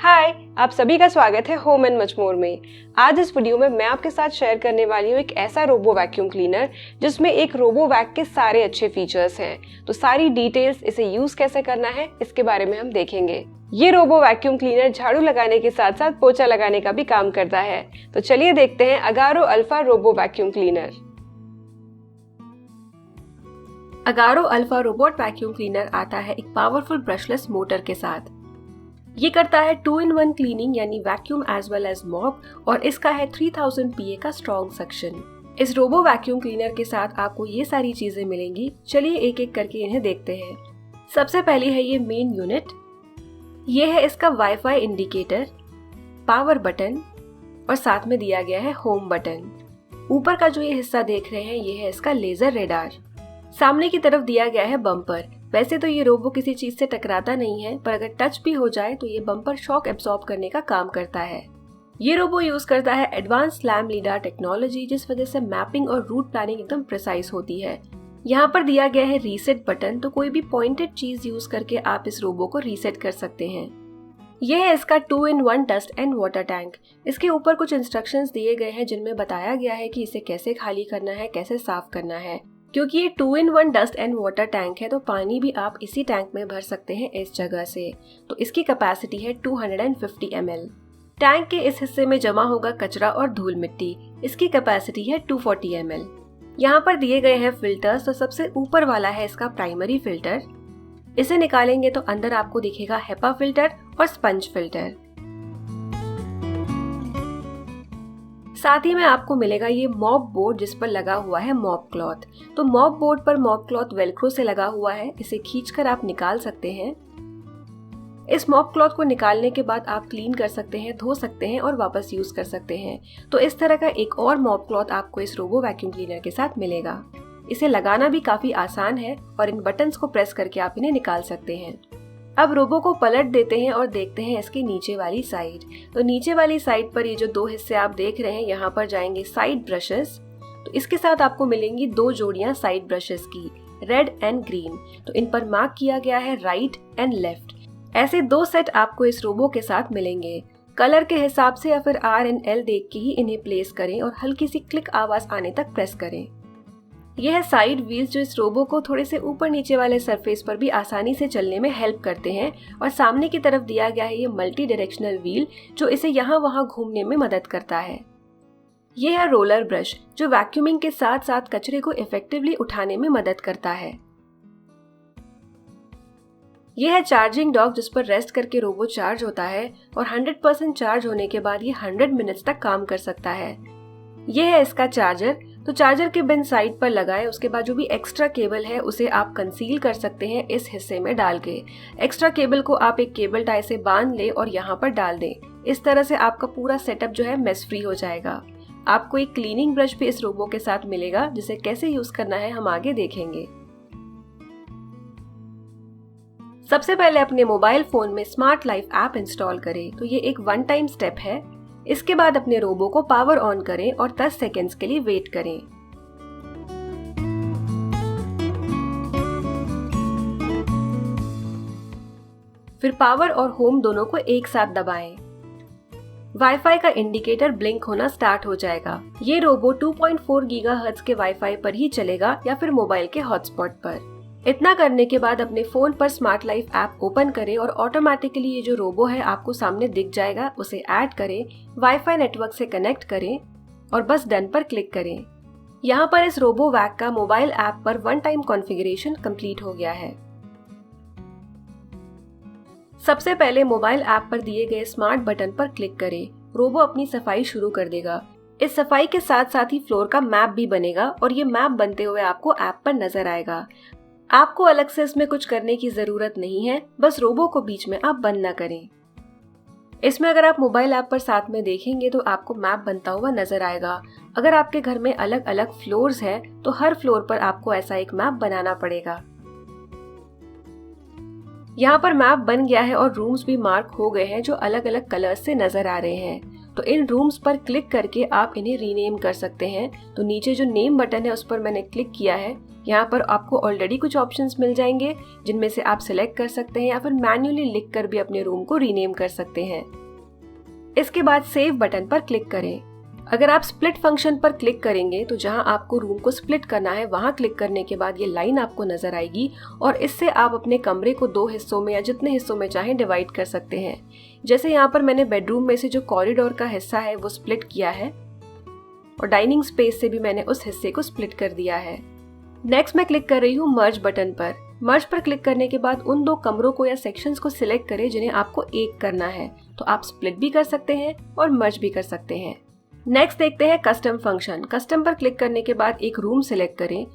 हाय, आप सभी का स्वागत है होम एंड मच मोर में। आज इस वीडियो में मैं आपके साथ शेयर करने वाली हूँ एक ऐसा रोबो वैक्यूम क्लीनर जिसमें एक रोबो वैक के सारे अच्छे फीचर्स हैं। तो सारी डिटेल्स, इसे यूज कैसे करना है, इसके बारे में हम देखेंगे। ये रोबो वैक्यूम क्लीनर झाड़ू लगाने के साथ साथ पोछा लगाने का भी काम करता है। तो चलिए देखते हैं Agaro Alpha robo vacuum cleaner. Agaro Alpha robot vacuum cleaner आता है एक पावरफुल ब्रशलेस मोटर के साथ। ये करता है 2-in-1 क्लीनिंग यानी vacuum as well as mop, और इसका है 3000 PA का स्ट्रॉन्ग सक्शन। इस रोबो वैक्यूम क्लीनर के साथ आपको ये सारी चीजें मिलेंगी। चलिए एक एक करके इन्हें देखते हैं। सबसे पहले है ये मेन यूनिट। ये है इसका वाईफाई इंडिकेटर, पावर बटन और साथ में दिया गया है होम बटन। ऊपर का जो ये हिस्सा देख रहे हैं ये है इसका लेजर रेडार। सामने की तरफ दिया गया है बम्पर। वैसे तो ये रोबो किसी चीज से टकराता नहीं है, पर अगर टच भी हो जाए तो ये बम्पर शॉक एब्सॉर्ब करने का काम करता है। ये रोबो यूज करता है एडवांस स्लैम लीडार टेक्नोलॉजी, जिस वजह से मैपिंग और रूट प्लानिंग एकदम प्रिसाइज होती है। यहाँ पर दिया गया है रीसेट बटन, तो कोई भी पॉइंटेड चीज यूज करके आप इस रोबो को रीसेट कर सकते हैं। यह है इसका 2-in-1 dust and water tank. इसके ऊपर कुछ इंस्ट्रक्शंस दिए गए हैं जिनमें बताया गया है कि इसे कैसे खाली करना है, कैसे साफ करना है। क्योंकि ये 2-in-1 dust and water tank है तो पानी भी आप इसी टैंक में भर सकते हैं इस जगह से। तो इसकी कैपेसिटी है 250 ml। टैंक के इस हिस्से में जमा होगा कचरा और धूल मिट्टी। इसकी कैपेसिटी है 240 ml। यहाँ पर दिए गए हैं फिल्टर्स। तो सबसे ऊपर वाला है इसका प्राइमरी फिल्टर। इसे निकालेंगे तो अंदर आपको दिखेगा हेपा फिल्टर और स्पंज फिल्टर। साथ ही में आपको मिलेगा ये मॉप बोर्ड जिस पर लगा हुआ है मॉप क्लॉथ। तो मॉप बोर्ड पर मॉप क्लॉथ वेलक्रो से लगा हुआ है, इसे खींचकर आप निकाल सकते हैं। इस मॉप क्लॉथ को निकालने के बाद आप क्लीन कर सकते हैं, धो सकते हैं और वापस यूज कर सकते हैं। तो इस तरह का एक और मॉप क्लॉथ आपको इस रोबो वैक्यूम क्लीनर के साथ मिलेगा। इसे लगाना भी काफी आसान है और इन बटन्स को प्रेस करके आप इन्हें निकाल सकते हैं। अब रोबो को पलट देते हैं और देखते हैं इसकी नीचे वाली साइड। तो नीचे वाली साइड पर ये जो दो हिस्से आप देख रहे हैं, यहाँ पर जाएंगे साइड ब्रशेस। तो इसके साथ आपको मिलेंगी 2 जोड़ियां साइड ब्रशेस की, रेड एंड ग्रीन। तो इन पर मार्क किया गया है राइट एंड लेफ्ट। ऐसे 2 सेट आपको इस रोबो के साथ मिलेंगे। कलर के हिसाब से या फिर R and L देख के ही इन्हें प्लेस करें और हल्की सी क्लिक आवाज आने तक प्रेस करें। यह है साइड व्हील्स जो इस रोबो को थोड़े से ऊपर नीचे वाले सरफेस पर भी आसानी से चलने में हेल्प करते हैं। और सामने की तरफ दिया गया है ये मल्टी डायरेक्शनल व्हील जो इसे यहाँ वहाँ घूमने में मदद करता है। यह है रोलर ब्रश जो वैक्यूमिंग के साथ साथ कचरे को इफेक्टिवली उठाने में मदद करता है। यह है चार्जिंग डॉक जिस पर रेस्ट करके रोबो चार्ज होता है और 100% चार्ज होने के बाद ये 100 मिनट्स तक काम कर सकता है। यह है इसका चार्जर। तो चार्जर के बिन साइड पर लगाएं, उसके बाद जो भी एक्स्ट्रा केबल है उसे आप कंसील कर सकते हैं इस हिस्से में डाल के। एक्स्ट्रा केबल को आप एक केबल टाई से बांध लें और यहाँ पर डाल दें। इस तरह से आपका पूरा सेटअप जो है मेस फ्री हो जाएगा। आपको एक क्लीनिंग ब्रश भी इस रोबो के साथ मिलेगा, जिसे कैसे यूज करना है हम आगे देखेंगे। सबसे पहले अपने मोबाइल फोन में स्मार्ट लाइफ ऐप इंस्टॉल करें। तो ये एक 1 टाइम स्टेप है। इसके बाद अपने रोबो को पावर ऑन करें और 10 सेकेंड्स के लिए वेट करें। फिर पावर और होम दोनों को एक साथ दबाएं। वाईफाई का इंडिकेटर ब्लिंक होना स्टार्ट हो जाएगा। ये रोबो 2.4 गीगाहर्ट्ज के वाईफाई पर ही चलेगा या फिर मोबाइल के हॉटस्पॉट पर। इतना करने के बाद अपने फोन पर स्मार्ट लाइफ ऐप ओपन करें और ऑटोमेटिकली ये जो रोबो है आपको सामने दिख जाएगा। उसे ऐड करें, वाईफाई नेटवर्क से कनेक्ट करें और बस डन पर क्लिक करें। यहाँ पर इस रोबो वैक का मोबाइल ऐप पर 1 टाइम कॉन्फ़िगरेशन कंप्लीट हो गया है। सबसे पहले मोबाइल ऐप पर दिए गए स्मार्ट बटन पर क्लिक करें। रोबो अपनी सफाई शुरू कर देगा। इस सफाई के साथ साथ ही फ्लोर का मैप भी बनेगा और ये मैप बनते हुए आपको ऐप पर नजर आएगा। आपको अलग से इसमें कुछ करने की जरूरत नहीं है, बस रोबो को बीच में आप बंद ना करें। इसमें अगर आप मोबाइल ऐप पर साथ में देखेंगे तो आपको मैप बनता हुआ नजर आएगा। अगर आपके घर में अलग अलग फ्लोर्स हैं तो हर फ्लोर पर आपको ऐसा एक मैप बनाना पड़ेगा। यहाँ पर मैप बन गया है और रूम्स भी मार्क हो गए हैं जो अलग अलग कलर्स से नजर आ रहे हैं। तो इन रूम्स पर क्लिक करके आप इन्हें रीनेम कर सकते हैं। तो नीचे जो नेम बटन है उस पर मैंने क्लिक किया है। यहाँ पर आपको ऑलरेडी कुछ ऑप्शंस मिल जाएंगे जिनमें से आप सिलेक्ट कर सकते हैं या फिर मैन्युअली लिख कर भी अपने रूम को रीनेम कर सकते हैं। इसके बाद सेव बटन पर क्लिक करें। अगर आप स्प्लिट फंक्शन पर क्लिक करेंगे तो जहां आपको रूम को स्प्लिट करना है वहां क्लिक करने के बाद ये लाइन आपको नजर आएगी और इससे आप अपने कमरे को 2 हिस्सों में या जितने हिस्सों में चाहें डिवाइड कर सकते हैं। जैसे यहाँ पर मैंने बेडरूम में से जो कॉरिडोर का हिस्सा है वो स्प्लिट किया है और डाइनिंग स्पेस से भी मैंने उस हिस्से को स्प्लिट कर दिया है। नेक्स्ट मैं क्लिक कर रही हूँ मर्ज बटन पर। मर्ज पर क्लिक करने के बाद उन 2 कमरों को या सेक्शंस को सिलेक्ट करें जिन्हें आपको एक करना है। तो आप स्प्लिट भी कर सकते हैं और मर्ज भी कर सकते हैं। नेक्स्ट देखते हैं कस्टम फंक्शन। कस्टम पर क्लिक करने के बाद एक रूम सिलेक्ट करें।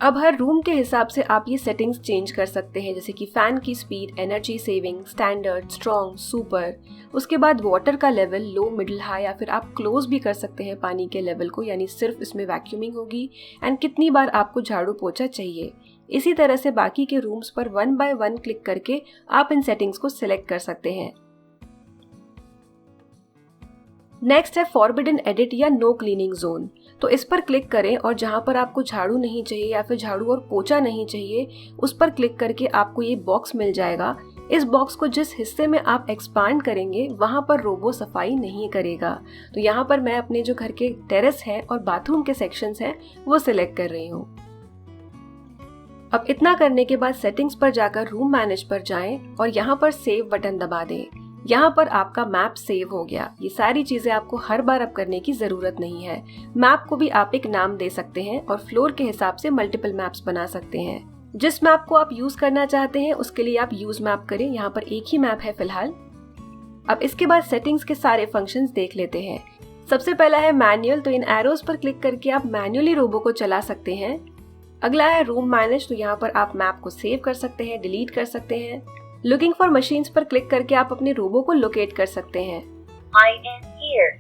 अब हर रूम के हिसाब से आप ये सेटिंग्स चेंज कर सकते हैं, जैसे कि फैन की speed, energy saving, standard, strong, super. उसके बाद वाटर का लेवल लो, मिडिल, हाई, या फिर आप क्लोज भी कर सकते हैं पानी के लेवल को, यानी सिर्फ इसमें वैक्यूमिंग होगी। एंड कितनी बार आपको झाड़ू पोछा चाहिए। इसी तरह से बाकी के रूम्स पर 1 बाय 1 क्लिक करके आप इन सेटिंग्स को सिलेक्ट कर सकते हैं। नेक्स्ट है फॉरबिडन एडिट या नो क्लीनिंग जोन। तो इस पर क्लिक करें और जहां पर आपको झाड़ू नहीं चाहिए या फिर झाड़ू और पोछा नहीं चाहिए उस पर क्लिक करके आपको ये बॉक्स मिल जाएगा। इस बॉक्स को जिस हिस्से में आप एक्सपांड करेंगे वहां पर रोबो सफाई नहीं करेगा। तो यहाँ पर मैं अपने जो घर के टेरेस है और बाथरूम के सेक्शंस हैं वो सिलेक्ट कर रही हूँ। अब इतना करने के बाद सेटिंग्स पर जाकर रूम मैनेज पर जाएं और यहाँ पर सेव बटन दबा दें। यहाँ पर आपका मैप सेव हो गया। ये सारी चीजें आपको हर बार अब करने की जरूरत नहीं है। मैप को भी आप एक नाम दे सकते हैं और फ्लोर के हिसाब से मल्टीपल मैप्स बना सकते हैं। जिस मैप को आप यूज करना चाहते हैं उसके लिए आप यूज मैप करें। यहाँ पर एक ही मैप है फिलहाल। अब इसके बाद सेटिंग्स के सारे फंक्शंस देख लेते हैं। सबसे पहला है मैनुअल। तो इन एरोज पर क्लिक करके आप मैन्युअली रोबो को चला सकते हैं। अगला है रूम मैनेज। तो यहाँ पर आप मैप को सेव कर सकते हैं, डिलीट कर सकते हैं। लुकिंग फॉर मशीन्स पर क्लिक करके आप अपने रोबो को लोकेट कर सकते हैं। I am here.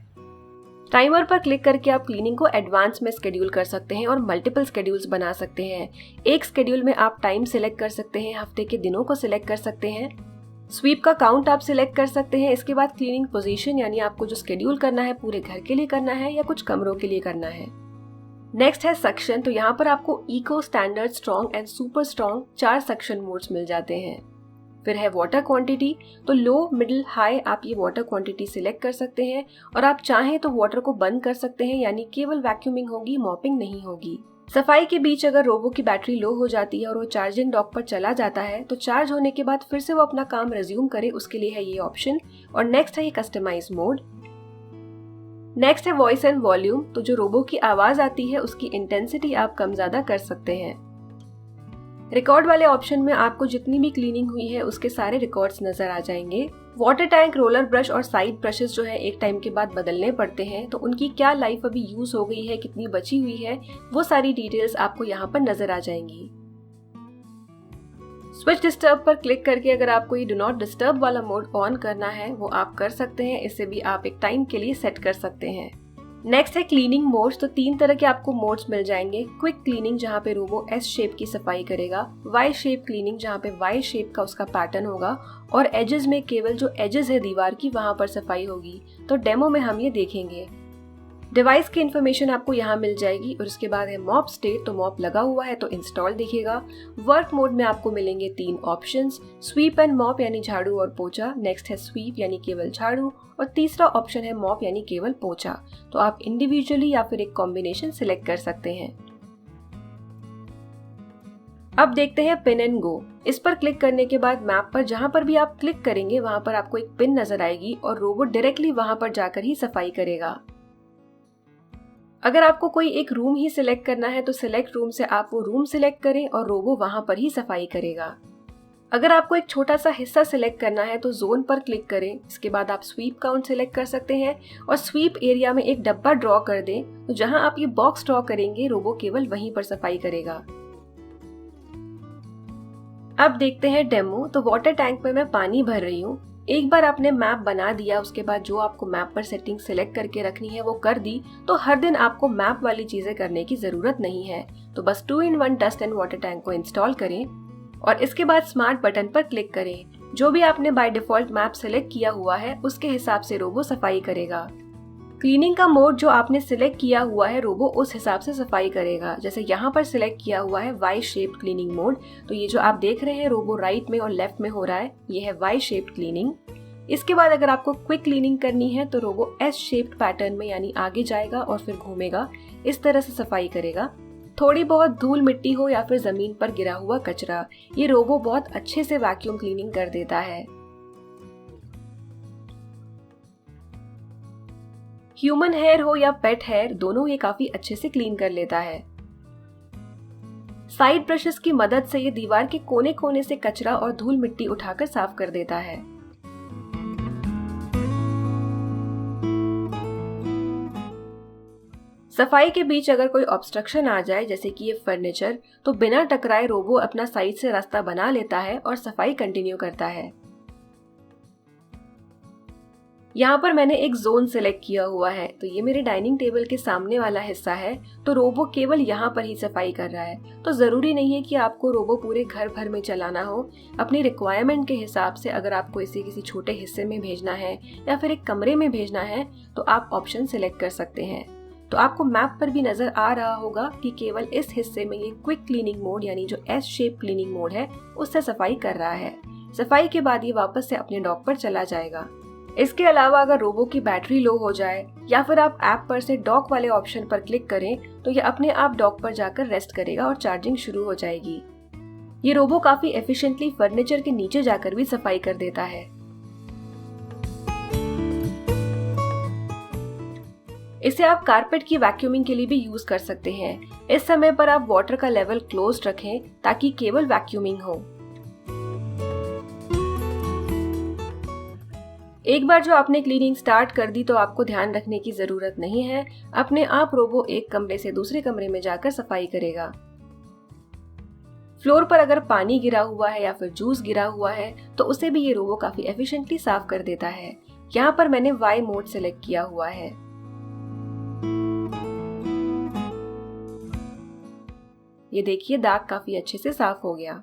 टाइमर पर क्लिक करके आप क्लीनिंग को एडवांस में स्केड्यूल कर सकते हैं और मल्टीपल स्केड्यूल्स बना सकते हैं। एक स्केड्यूल में आप टाइम सिलेक्ट कर सकते हैं, हफ्ते के दिनों को सिलेक्ट कर सकते हैं। स्वीप का काउंट आप सिलेक्ट कर सकते हैं। इसके बाद क्लीनिंग पोजीशन, यानी आपको जो स्केड्यूल करना है पूरे घर के लिए करना है या कुछ कमरों के लिए करना है। नेक्स्ट है सक्शन। तो यहाँ पर आपको eco, standard, strong and super strong 4 suction modes मिल जाते हैं। फिर है वाटर क्वांटिटी। तो लो, मिडिल, हाई आप ये वाटर क्वांटिटी सिलेक्ट कर सकते हैं और आप चाहें तो वाटर को बंद कर सकते हैं, यानी केवल वैक्यूमिंग होगी, मॉपिंग नहीं होगी। सफाई के बीच अगर रोबो की बैटरी लो हो जाती है और वो चार्जिंग डॉक पर चला जाता है तो चार्ज होने के बाद फिर से वो अपना काम रिज्यूम करे, उसके लिए है ये ऑप्शन। और नेक्स्ट है ये कस्टमाइज मोड। नेक्स्ट है वॉइस एंड वॉल्यूम। तो जो रोबो की आवाज आती है उसकी इंटेंसिटी आप कम ज्यादा कर सकते हैं। रिकॉर्ड वाले ऑप्शन में आपको जितनी भी क्लीनिंग हुई है उसके सारे रिकॉर्ड्स नजर आ जाएंगे। वाटर टैंक, रोलर ब्रश और साइड ब्रशेस जो है एक टाइम के बाद बदलने पड़ते हैं, तो उनकी क्या लाइफ अभी यूज हो गई है, कितनी बची हुई है, वो सारी डिटेल्स आपको यहाँ पर नजर आ जाएंगी। स्विच डिस्टर्ब पर क्लिक करके अगर आपको ये डू नॉट डिस्टर्ब वाला मोड ऑन करना है वो आप कर सकते हैं। इसे भी आप एक टाइम के लिए सेट कर सकते हैं। नेक्स्ट है क्लीनिंग मोड्स। तो 3 तरह के आपको मोड्स मिल जाएंगे। क्विक क्लीनिंग जहाँ पे रोबो एस शेप की सफाई करेगा, वाई शेप क्लीनिंग जहाँ पे वाई शेप का उसका पैटर्न होगा, और एजेस में केवल जो एजेस है दीवार की वहां पर सफाई होगी। तो डेमो में हम ये देखेंगे। डिवाइस की इन्फॉर्मेशन आपको यहाँ मिल जाएगी और उसके बाद है मॉप स्टेट। तो मॉप लगा हुआ है तो इंस्टॉल दिखेगा। वर्क मोड में आपको मिलेंगे 3 ऑप्शंस, स्वीप एंड मॉप यानी झाड़ू और पोछा। नेक्स्ट है स्वीप यानी केवल झाड़ू, और तीसरा ऑप्शन है मॉप यानी केवल पोछा। तो आप इंडिविजुअली या फिर एक कॉम्बिनेशन सिलेक्ट कर सकते हैं। अब देखते हैं पिन एंड गो। इस पर क्लिक करने के बाद मैप पर जहां पर भी आप क्लिक करेंगे वहां पर आपको एक पिन नजर आएगी और रोबोट डायरेक्टली वहां पर जाकर ही सफाई करेगा। अगर आपको कोई एक रूम ही सिलेक्ट करना है तो सिलेक्ट रूम से आप वो रूम सिलेक्ट करें और रोबो वहां पर ही सफाई करेगा। अगर आपको एक छोटा सा हिस्सा सिलेक्ट करना है तो जोन पर क्लिक करें। इसके बाद आप स्वीप काउंट सिलेक्ट कर सकते हैं और स्वीप एरिया में एक डब्बा ड्रॉ कर दें। तो जहां आप ये बॉक्स ड्रॉ करेंगे रोबो केवल वहीं पर सफाई करेगा। अब देखते हैं डेमो। तो वाटर टैंक में मैं पानी भर रही हूँ। एक बार आपने मैप बना दिया, उसके बाद जो आपको मैप पर सेटिंग सिलेक्ट करके रखनी है वो कर दी, तो हर दिन आपको मैप वाली चीजें करने की जरूरत नहीं है। तो बस 2-in-1 dust and water tank को इंस्टॉल करें और इसके बाद स्मार्ट बटन पर क्लिक करें। जो भी आपने बाय डिफॉल्ट मैप सिलेक्ट किया हुआ है उसके हिसाब से रोबो सफाई करेगा। क्लीनिंग का मोड जो आपने सिलेक्ट किया हुआ है रोबो उस हिसाब से सफाई करेगा। जैसे यहाँ पर सिलेक्ट किया हुआ है वाई शेप्ड क्लीनिंग मोड, तो ये जो आप देख रहे हैं रोबो राइट में और लेफ्ट में हो रहा है, ये है वाई शेप्ड क्लीनिंग। इसके बाद अगर आपको क्विक क्लीनिंग करनी है तो रोबो एस शेप्ड पैटर्न में यानी आगे जाएगा और फिर घूमेगा, इस तरह से सफाई करेगा। थोड़ी बहुत धूल मिट्टी हो या फिर जमीन पर गिरा हुआ कचरा, ये रोबो बहुत अच्छे से वैक्यूम क्लीनिंग कर देता है। ह्यूमन हेयर हो या पेट हेयर, दोनों ये काफी अच्छे से क्लीन कर लेता है। साइड ब्रशेस की मदद से ये दीवार के कोने कोने से कचरा और धूल मिट्टी उठाकर साफ कर देता है। सफाई के बीच अगर कोई ऑब्स्ट्रक्शन आ जाए, जैसे कि ये फर्नीचर, तो बिना टकराए रोबो अपना साइड से रास्ता बना लेता है और सफाई कंटिन्यू करता है। यहाँ पर मैंने एक जोन सिलेक्ट किया हुआ है, तो ये मेरे डाइनिंग टेबल के सामने वाला हिस्सा है, तो रोबो केवल यहाँ पर ही सफाई कर रहा है। तो जरूरी नहीं है कि आपको रोबो पूरे घर भर में चलाना हो। अपनी रिक्वायरमेंट के हिसाब से अगर आपको इसे किसी छोटे हिस्से में भेजना है या फिर एक कमरे में भेजना है तो आप ऑप्शन सिलेक्ट कर सकते हैं। तो आपको मैप पर भी नजर आ रहा होगा कि केवल इस हिस्से में ये क्विक क्लीनिंग मोड यानी जो एस शेप क्लीनिंग मोड है उससे सफाई कर रहा है। सफाई के बाद ये वापस से अपने डॉक पर चला जाएगा। इसके अलावा अगर रोबो की बैटरी लो हो जाए या फिर आप ऐप पर से डॉक वाले ऑप्शन पर क्लिक करें तो ये अपने आप डॉक पर जाकर रेस्ट करेगा और चार्जिंग शुरू हो जाएगी। ये रोबो काफी एफिशिएंटली फर्नीचर के नीचे जाकर भी सफाई कर देता है। इसे आप कारपेट की वैक्यूमिंग के लिए भी यूज कर सकते हैं। इस समय पर आप वाटर का लेवल क्लोज रखें ताकि केवल वैक्यूमिंग हो। एक बार जो आपने क्लीनिंग स्टार्ट कर दी तो आपको ध्यान रखने की जरूरत नहीं है, अपने आप रोबो एक कमरे से दूसरे कमरे में जाकर सफाई करेगा। फ्लोर पर अगर पानी गिरा हुआ है या फिर जूस गिरा हुआ है तो उसे भी ये रोबो काफी एफिशिएंटली साफ कर देता है। यहाँ पर मैंने वाई मोड सिलेक्ट किया हुआ है। ये देखिए दाग काफी अच्छे से साफ हो गया।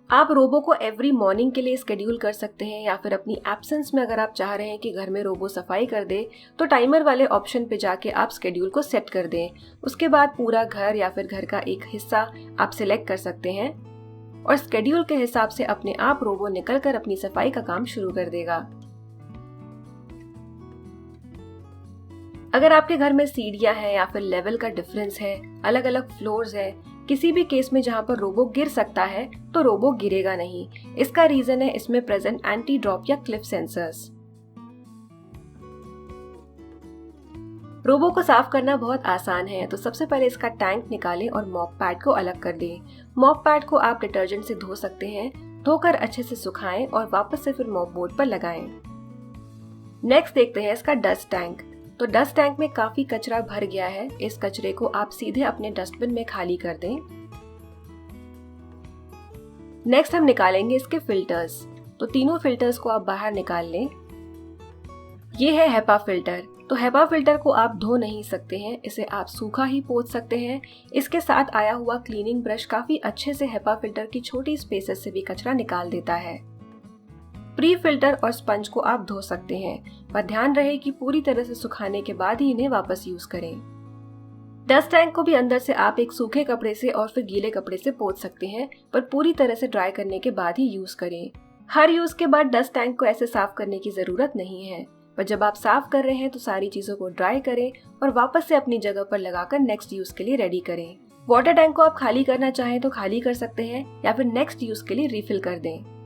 आप रोबो को एवरी मॉर्निंग के लिए स्केड्यूल कर सकते हैं या फिर अपनी एब्सेंस में अगर आप चाह रहे हैं कि घर में रोबो सफाई कर दे तो टाइमर वाले ऑप्शन पे जाके आप स्केड्यूल को सेट कर दें। उसके बाद पूरा घर या फिर घर का एक हिस्सा आप सिलेक्ट कर सकते हैं और स्केड्यूल के हिसाब से अपने आप रोबो निकल कर अपनी सफाई का काम शुरू कर देगा। अगर आपके घर में सीढ़ियां हैं या फिर लेवल का डिफरेंस है, अलग अलग फ्लोर्स है, किसी भी केस में जहां पर रोबो गिर सकता है तो रोबो गिरेगा नहीं। इसका रीजन है इसमें प्रेजेंट एंटी ड्रॉप या क्लिफ सेंसर्स। रोबो को साफ करना बहुत आसान है, तो सबसे पहले इसका टैंक निकालें और मॉप पैड को अलग कर दें। मॉप पैड को आप डिटर्जेंट से धो सकते हैं, धोकर अच्छे से सुखाएं और वापस से फिर मॉप बोर्ड पर लगाएं। नेक्स्ट देखते हैं इसका डस्ट टैंक। तो डस्ट टैंक में काफी कचरा भर गया है। इस कचरे को आप सीधे अपने डस्टबिन में खाली कर दें। नेक्स्ट हम निकालेंगे इसके फिल्टर्स। तो तीनों फिल्टर्स को आप बाहर निकाल लें। ये है हेपा फिल्टर। तो हेपा फिल्टर को आप धो नहीं सकते हैं, इसे आप सूखा ही पोंछ सकते हैं। इसके साथ आया हुआ क्लीनिंग ब्रश काफी अच्छे से हेपा फिल्टर की छोटी स्पेसेस से भी कचरा निकाल देता है। प्री फिल्टर और स्पंज को आप धो सकते हैं, पर ध्यान रहे कि पूरी तरह से सुखाने के बाद ही इन्हें वापस यूज करें। डस्ट टैंक को भी अंदर से आप एक सूखे कपड़े से और फिर गीले कपड़े से पोंछ सकते हैं, पर पूरी तरह से ड्राई करने के बाद ही यूज करें। हर यूज के बाद डस्ट टैंक को ऐसे साफ करने की जरूरत नहीं है, पर जब आप साफ कर रहे हैं तो सारी चीजों को ड्राई करें और वापस से अपनी जगह पर लगाकर नेक्स्ट यूज के लिए रेडी करें। वाटर टैंक को आप खाली करना चाहें तो खाली कर सकते हैं या फिर नेक्स्ट यूज के लिए रिफिल कर दें।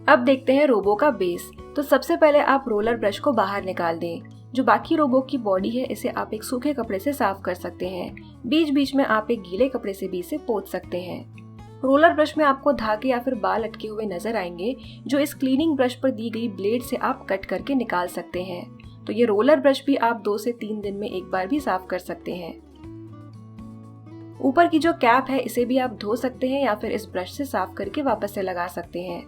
अब देखते हैं रोबो का बेस। तो सबसे पहले आप रोलर ब्रश को बाहर निकाल दें। जो बाकी रोबो की बॉडी है इसे आप एक सूखे कपड़े से साफ कर सकते हैं। बीच बीच में आप एक गीले कपड़े से भी इसे पोंछ सकते हैं। रोलर ब्रश में आपको धागे या फिर बाल अटके हुए नजर आएंगे, जो इस क्लीनिंग ब्रश पर दी गई ब्लेड से आप कट करके निकाल सकते हैं। तो ये रोलर ब्रश भी आप 2 से 3 दिन में एक बार भी साफ कर सकते हैं। ऊपर की जो कैप है इसे भी आप धो सकते हैं या फिर इस ब्रश से साफ करके वापस से लगा सकते हैं।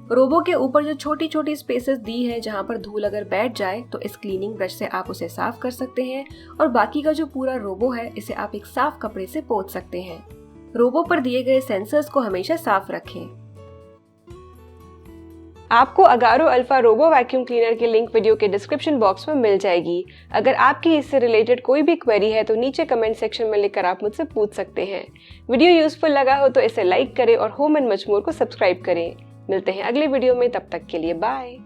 रोबो के ऊपर जो छोटी छोटी स्पेसेस दी है जहां पर धूल अगर बैठ जाए तो इस क्लीनिंग ब्रश से आप उसे साफ कर सकते हैं और बाकी का जो पूरा रोबो है इसे आप एक साफ कपड़े से पोंछ सकते हैं। रोबो पर दिए गए सेंसर्स को हमेशा साफ रखें। आपको Agaro Alpha robo vacuum cleaner की लिंक वीडियो के डिस्क्रिप्शन बॉक्स में मिल जाएगी। अगर आपकी इससे रिलेटेड कोई भी क्वेरी है तो नीचे कमेंट सेक्शन में लिखकर आप मुझसे पूछ सकते हैं। वीडियो यूजफुल लगा हो तो इसे लाइक करें और होम एंड मच मोर को सब्सक्राइब करें। मिलते हैं अगले वीडियो में, तब तक के लिए बाय।